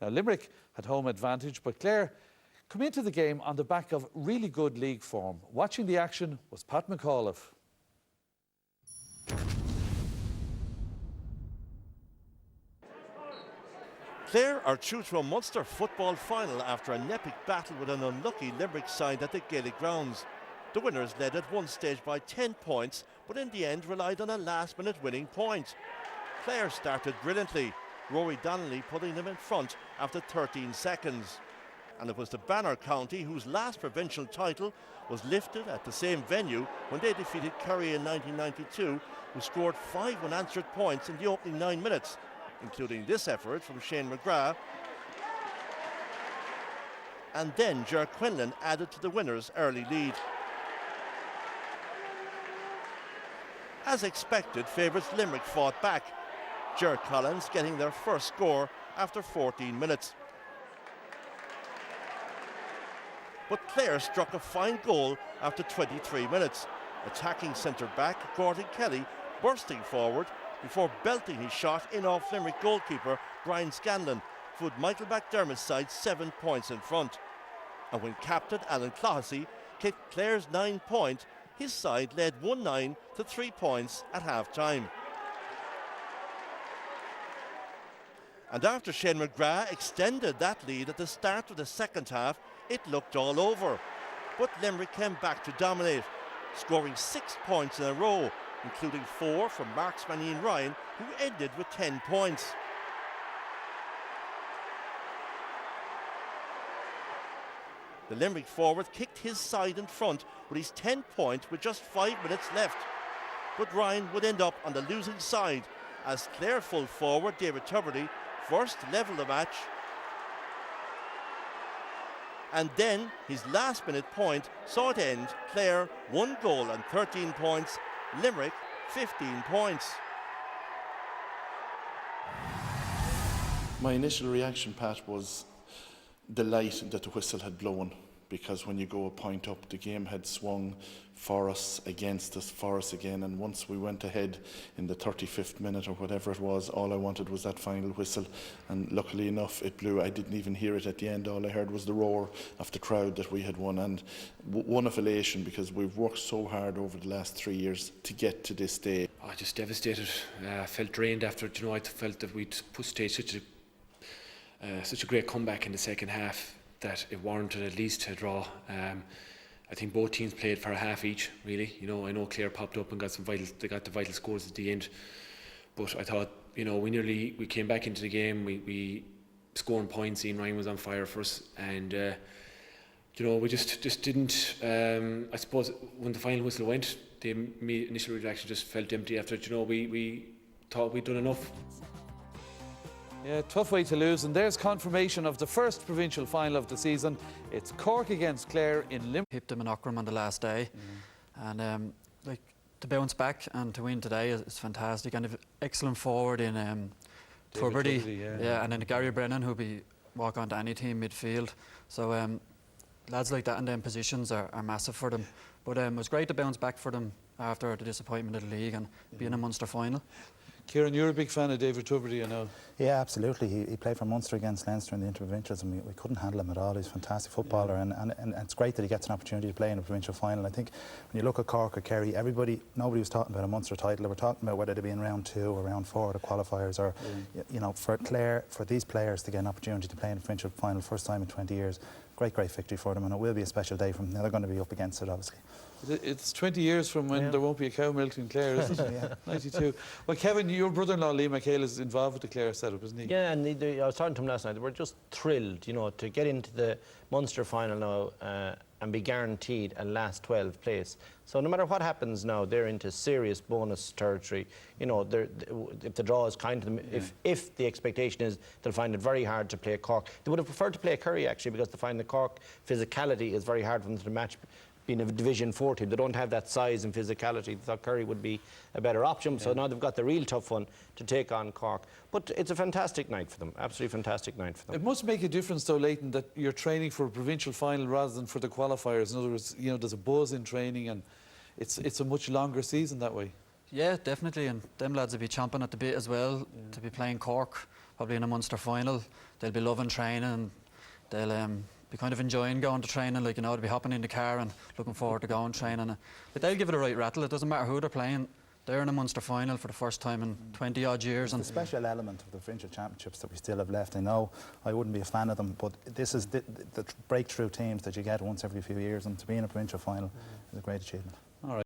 Now, Limerick had home advantage, but Clare come into the game on the back of really good league form. Watching the action was Pat McAuliffe. Clare are through to a Munster football final after an epic battle with an unlucky Limerick side at the Gaelic grounds. The winners led at one stage by 10 points, but in the end relied on a last-minute winning point. Clare started brilliantly, Rory Donnelly putting them in front after 13 seconds. And it was the Banner County whose last provincial title was lifted at the same venue when they defeated Kerry in 1992, who scored 5 unanswered points in the opening 9 minutes, including this effort from Shane McGrath. And then Ger Quinlan added to the winners' early lead. As expected, favourites Limerick fought back, Ger Collins getting their first score after 14 minutes. But Clare struck a fine goal after 23 minutes. Attacking centre-back Gordon Kelly bursting forward before belting his shot in off Limerick goalkeeper Brian Scanlon, who put Michael McDermott's side 7 points in front. And when captain Alan Clohessy kicked Clare's 9-point, his side led 1-9 to 3 points at half-time. And after Shane McGrath extended that lead at the start of the second half, it looked all over. But Limerick came back to dominate, scoring 6 points in a row, including 4 from marksman Ian Ryan, who ended with 10 points. The Limerick forward kicked his side in front with his 10th point with just 5 minutes left. But Ryan would end up on the losing side as Clare full forward David Tuberty first leveled the match, and then his last minute point saw it end. Clare 1 goal and 13 points, Limerick 15 points. My initial reaction, Pat, was delight that the whistle had blown, because when you go a point up, the game had swung for us, against us, for us again, and once we went ahead in the 35th minute or whatever it was, all I wanted was that final whistle, and luckily enough it blew. I didn't even hear it at the end. All I heard was the roar of the crowd that we had won, and one of elation, because we've worked so hard over the last 3 years to get to this day. I just devastated. I felt drained after it. I felt that we'd staged such a great comeback in the second half that it warranted at least a draw. I think both teams played for a half each, really. I know Clare popped up and got the vital scores at the end, but I thought, we came back into the game. We scoring points. Ian Ryan was on fire for us, and we just didn't. I suppose when the final whistle went, the initial reaction just felt empty after it. We thought we'd done enough. Yeah, tough way to lose, and there's confirmation of the first provincial final of the season. It's Cork against Clare in Limerick. Hipped them in Ockram on the last day, and to bounce back and to win today is fantastic. And excellent forward in Tuberty, yeah, and then Gary Brennan, who'll be walk on to any team midfield. So lads like that in them positions are massive for them. But it was great to bounce back for them after the disappointment of the league and be in a Munster final. Kieran, you're a big fan of David Tuberty, I know. Yeah, absolutely. He played for Munster against Leinster in the interprovincials, and we couldn't handle him at all. He's a fantastic footballer, and it's great that he gets an opportunity to play in a provincial final. I think when you look at Cork or Kerry, nobody was talking about a Munster title. They were talking about whether they'd be in round 2 or round 4 of the qualifiers, or for Clare, for these players to get an opportunity to play in a provincial final, first time in 20 years. Great victory for them, and it will be a special day for them. Now they're going to be up against it, obviously. It's 20 years from when there won't be a cow milked in Clare, isn't it? Yeah. 92. Well, Kevin, your brother-in-law Lee McHale is involved with the Clare setup, isn't he? Yeah, and I was talking to him last night. They were just thrilled, to get into the Munster final now and be guaranteed a last 12 place. So no matter what happens now, they're into serious bonus territory. If the draw is kind to them, if the expectation is they'll find it very hard to play Cork. They would have preferred to play Kerry, actually, because they find the Cork physicality is very hard for them to match. Being a Division 4 team, they don't have that size and physicality. They thought Kerry would be a better option, so now they've got the real tough one to take on Cork. But it's a fantastic night for them, absolutely fantastic night for them. It must make a difference, though, Leighton, that you're training for a provincial final rather than for the qualifiers. In other words, there's a buzz in training, and it's a much longer season that way. Yeah, definitely, and them lads will be chomping at the bit as well to be playing Cork, probably in a Munster final. they'll be loving training, and they'll be kind of enjoying going to training, like, you know, they'll be hopping in the car and looking forward to going training. But they'll give it a right rattle. It doesn't matter who they're playing. They're in a Munster final for the first time in 20 odd years. It's a special element of the provincial championships that we still have left. I know I wouldn't be a fan of them, but this is the breakthrough teams that you get once every few years, and to be in a provincial final is a great achievement.